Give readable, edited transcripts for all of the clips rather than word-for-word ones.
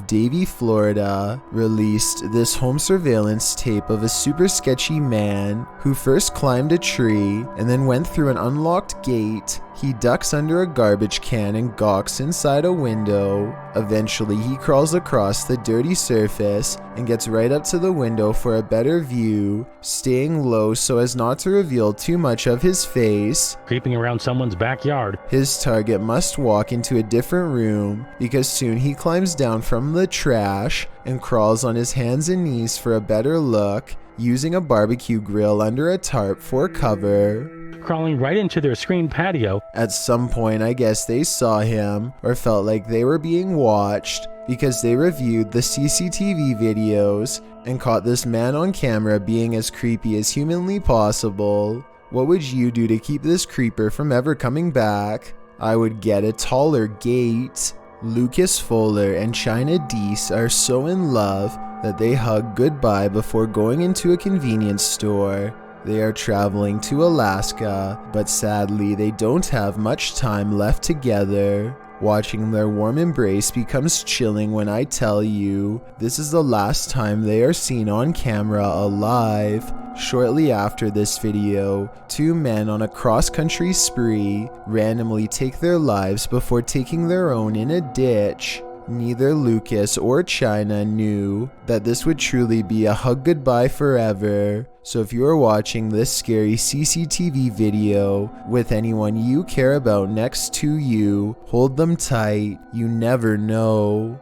Davie, Florida, released this home surveillance tape of a super sketchy man who first climbed a tree and then went through an unlocked gate. He ducks under a garbage can and gawks inside a window. Eventually, he crawls across the dirty surface and gets right up to the window for a better view, staying low so as not to reveal too much of his face. Creeping around someone's backyard. His target must walk into a different room because soon he climbs down from the trash and crawls on his hands and knees for a better look, using a barbecue grill under a tarp for cover. Crawling right into their screened patio. At some point, I guess they saw him or felt like they were being watched because they reviewed the CCTV videos and caught this man on camera being as creepy as humanly possible. What would you do to keep this creeper from ever coming back? I would get a taller gate. Lucas Fuller and China Deese are so in love that they hug goodbye before going into a convenience store. They are traveling to Alaska, but sadly they don't have much time left together. Watching their warm embrace becomes chilling when I tell you this is the last time they are seen on camera alive. Shortly after this video, two men on a cross-country spree randomly take their lives before taking their own in a ditch. Neither Lucas or China knew that this would truly be a hug goodbye forever. So if you are watching this scary CCTV video with anyone you care about next to you, hold them tight. You never know.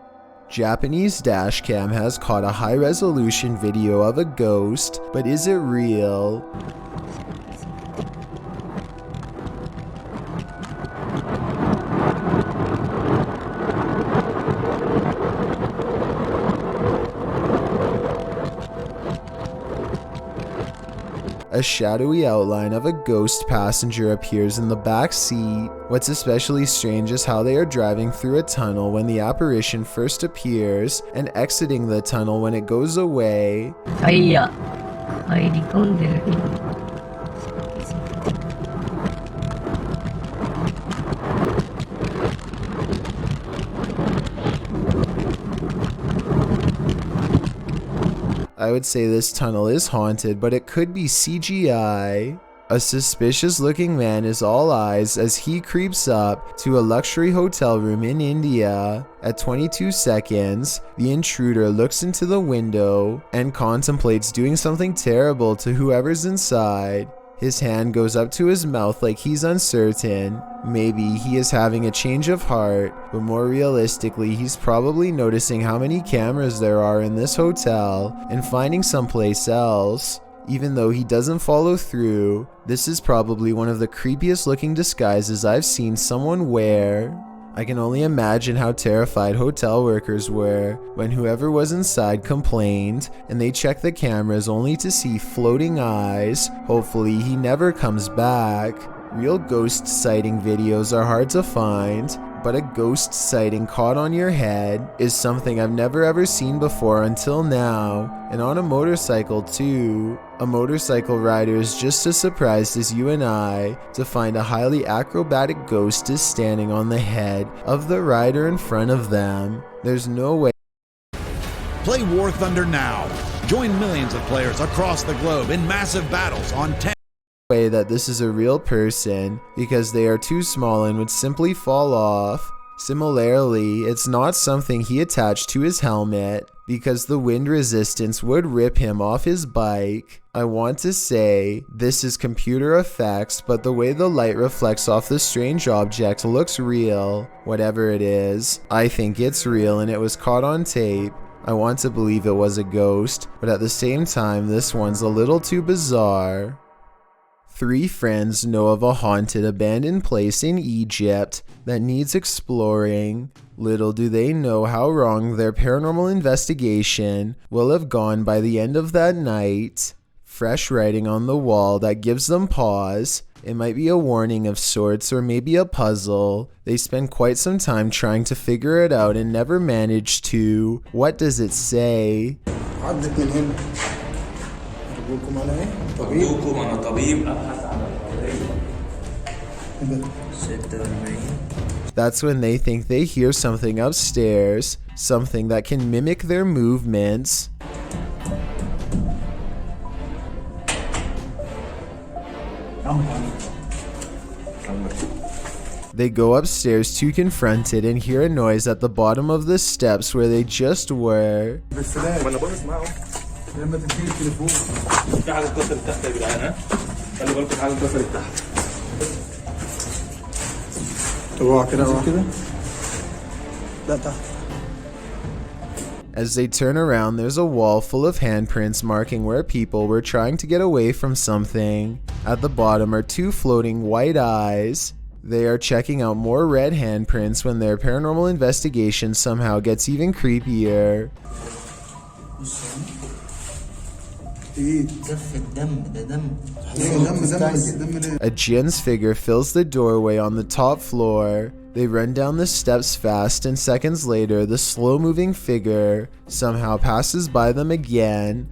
Japanese dashcam has caught a high-resolution video of a ghost, but is it real? A shadowy outline of a ghost passenger appears in the back seat. What's especially strange is how they are driving through a tunnel when the apparition first appears and exiting the tunnel when it goes away. I would say this tunnel is haunted, but it could be CGI. A suspicious looking man is all eyes as he creeps up to a luxury hotel room in India. At 22 seconds, the intruder looks into the window and contemplates doing something terrible to whoever's inside. His hand goes up to his mouth like he's uncertain. Maybe he is having a change of heart, but more realistically, he's probably noticing how many cameras there are in this hotel and finding someplace else. Even though he doesn't follow through, this is probably one of the creepiest looking disguises I've seen someone wear. I can only imagine how terrified hotel workers were when whoever was inside complained and they checked the cameras only to see floating eyes. Hopefully he never comes back. Real ghost sighting videos are hard to find, but a ghost sighting caught on your head is something I've never ever seen before until now, and on a motorcycle too. A motorcycle rider is just as surprised as you and I to find a highly acrobatic ghost is standing on the head of the rider in front of them. There's no way. Play War Thunder now. Join millions of players across the globe in massive battles on 10 way that this is a real person because they are too small and would simply fall off. Similarly, it's not something he attached to his helmet because the wind resistance would rip him off his bike. I want to say this is computer effects, but the way the light reflects off the strange object looks real. Whatever it is, I think it's real and it was caught on tape. I want to believe it was a ghost, but at the same time, this one's a little too bizarre. 3 friends know of a haunted abandoned place in Egypt that needs exploring. Little do they know how wrong their paranormal investigation will have gone by the end of that night. Fresh writing on the wall that gives them pause. It might be a warning of sorts or maybe a puzzle. They spend quite some time trying to figure it out and never manage to. What does it say? أبوكم أنا إيه؟ طبيب؟ أبوكم أنا طبيب. That's when they think they hear something upstairs, something that can mimic their movements. They go upstairs to confront it and hear a noise at the bottom of the steps where they just were. As they turn around, there's a wall full of handprints marking where people were trying to get away from something. At the bottom are two floating white eyes. They are checking out more red handprints when their paranormal investigation somehow gets even creepier. A jinn's figure fills the doorway on the top floor. They run down the steps fast, and seconds later, the slow-moving figure somehow passes by them again.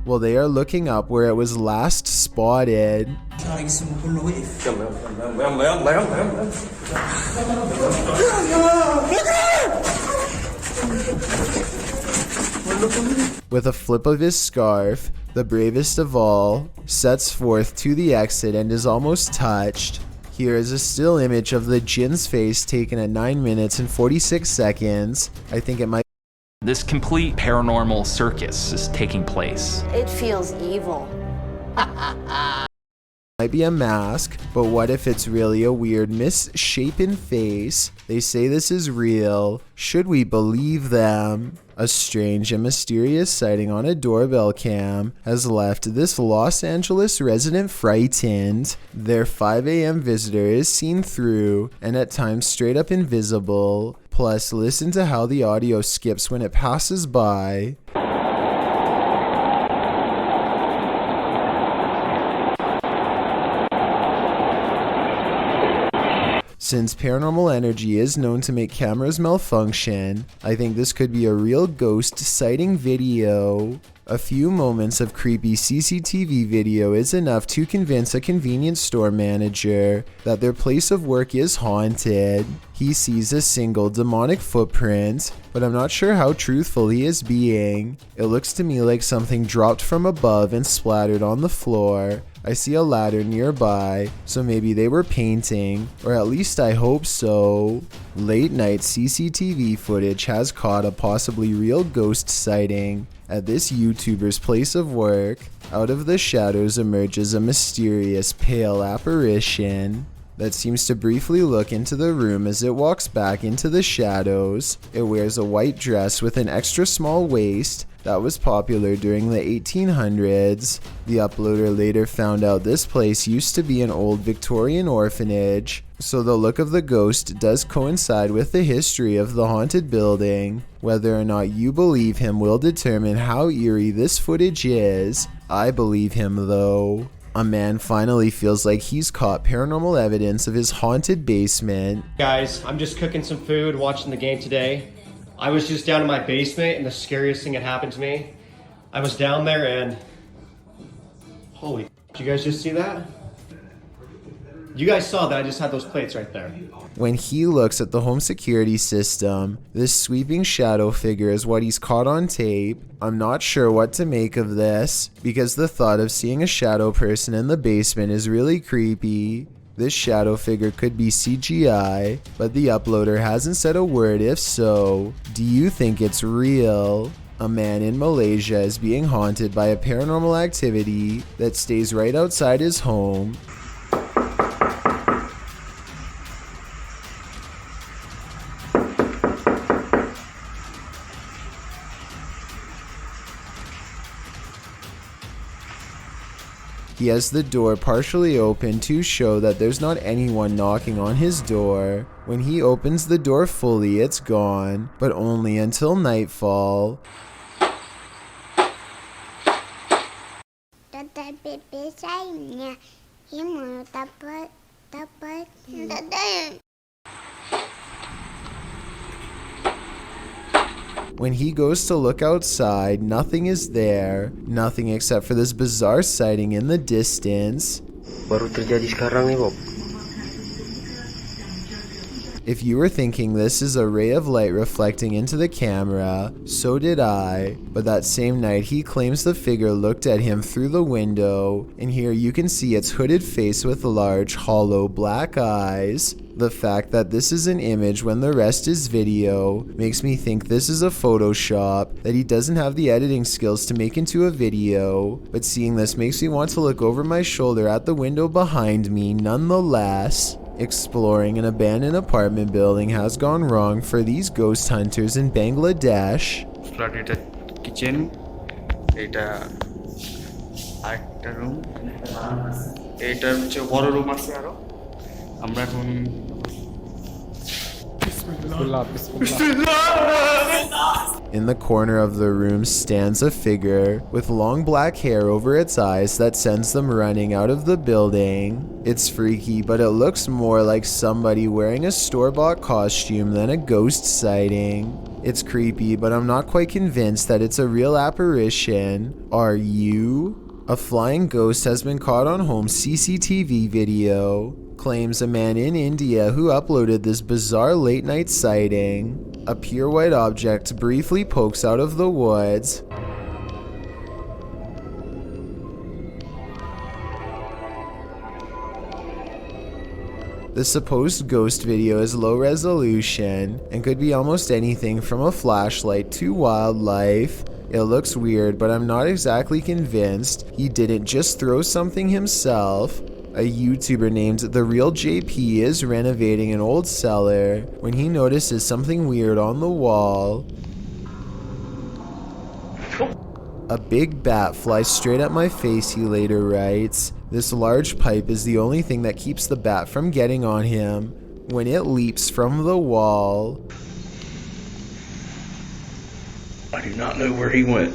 Well, they are looking up where it was last spotted. With a flip of his scarf, the bravest of all sets forth to the exit and is almost touched. Here is a still image of the jinn's face taken at 9 minutes and 46 seconds. I think it might. This complete paranormal circus is taking place. It feels evil. Might be a mask, but what if it's really a weird misshapen face? They say this is real. Should we believe them? A strange and mysterious sighting on a doorbell cam has left this Los Angeles resident frightened. Their 5 a.m. visitor is seen through and at times straight up invisible. Plus, listen to how the audio skips when it passes by. Since paranormal energy is known to make cameras malfunction, I think this could be a real ghost sighting video. A few moments of creepy CCTV video is enough to convince a convenience store manager that their place of work is haunted. He sees a single demonic footprint, but I'm not sure how truthful he is being. It looks to me like something dropped from above and splattered on the floor. I see a ladder nearby, so maybe they were painting, or at least I hope so. Late night CCTV footage has caught a possibly real ghost sighting at this YouTuber's place of work. Out of the shadows emerges a mysterious pale apparition that seems to briefly look into the room as it walks back into the shadows. It wears a white dress with an extra small waist that was popular during the 1800s. The uploader later found out this place used to be an old Victorian orphanage, so the look of the ghost does coincide with the history of the haunted building. Whether or not you believe him will determine how eerie this footage is. I believe him though. A man finally feels like he's caught paranormal evidence of his haunted basement. Guys, I'm just cooking some food, watching the game today. I was just down in my basement and the scariest thing had happened to me. I was down there and holy, did you guys just see that? You guys saw that I just had those plates right there. When he looks at the home security system, this sweeping shadow figure is what he's caught on tape. I'm not sure what to make of this, because the thought of seeing a shadow person in the basement is really creepy. This shadow figure could be CGI, but the uploader hasn't said a word if so. Do you think it's real? A man in Malaysia is being haunted by a paranormal activity that stays right outside his home. He has the door partially open to show that there's not anyone knocking on his door. When he opens the door fully, it's gone, but only until nightfall. When he goes to look outside, nothing is there. Nothing except for this bizarre sighting in the distance. Baru terjadi sekarang nih, Bob. If you were thinking this is a ray of light reflecting into the camera, so did I. But that same night, he claims the figure looked at him through the window, and here you can see its hooded face with large, hollow black eyes. The fact that this is an image when the rest is video makes me think this is a Photoshop that he doesn't have the editing skills to make into a video, but seeing this makes me want to look over my shoulder at the window behind me nonetheless. Exploring an abandoned apartment building has gone wrong for these ghost hunters in Bangladesh. এটা kitchen, এটা আরেকটা room, এটা হচ্ছে বড় room আছে আরো। আমরা এখন In the corner of the room stands a figure with long black hair over its eyes that sends them running out of the building. It's freaky, but it looks more like somebody wearing a store-bought costume than a ghost sighting. It's creepy, but I'm not quite convinced that it's a real apparition. Are you? A flying ghost has been caught on home CCTV video. Claims a man in India who uploaded this bizarre late-night sighting. A pure white object briefly pokes out of the woods. The supposed ghost video is low resolution and could be almost anything from a flashlight to wildlife. It looks weird, but I'm not exactly convinced he didn't just throw something himself. A YouTuber named The Real JP is renovating an old cellar when he notices something weird on the wall. A big bat flies straight at my face, he later writes. This large pipe is the only thing that keeps the bat from getting on him when it leaps from the wall. I do not know where he went.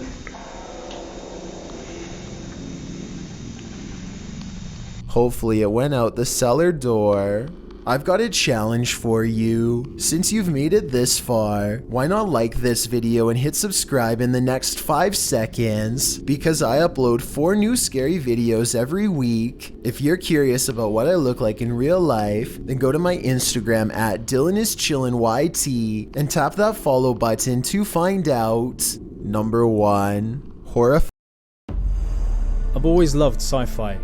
Hopefully it went out the cellar door. I've got a challenge for you. Since you've made it this far, why not like this video and hit subscribe in the next 5 seconds? Because I upload 4 new scary videos every week. If you're curious about what I look like in real life, then go to my Instagram at DylanIsChillinYT and tap that follow button to find out. Number 1. I've always loved sci-fi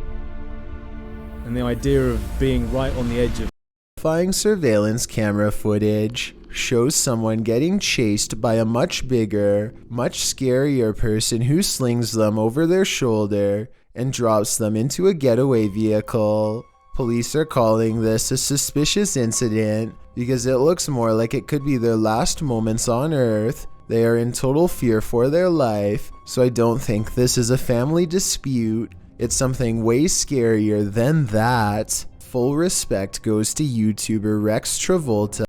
and the idea of being right on the edge of Horrifying surveillance camera footage shows someone getting chased by a much bigger, much scarier person who slings them over their shoulder and drops them into a getaway vehicle. Police are calling this a suspicious incident because it looks more like it could be their last moments on Earth. They are in total fear for their life, so I don't think this is a family dispute. It's something way scarier than that. Full respect goes to YouTuber Rex Travolta.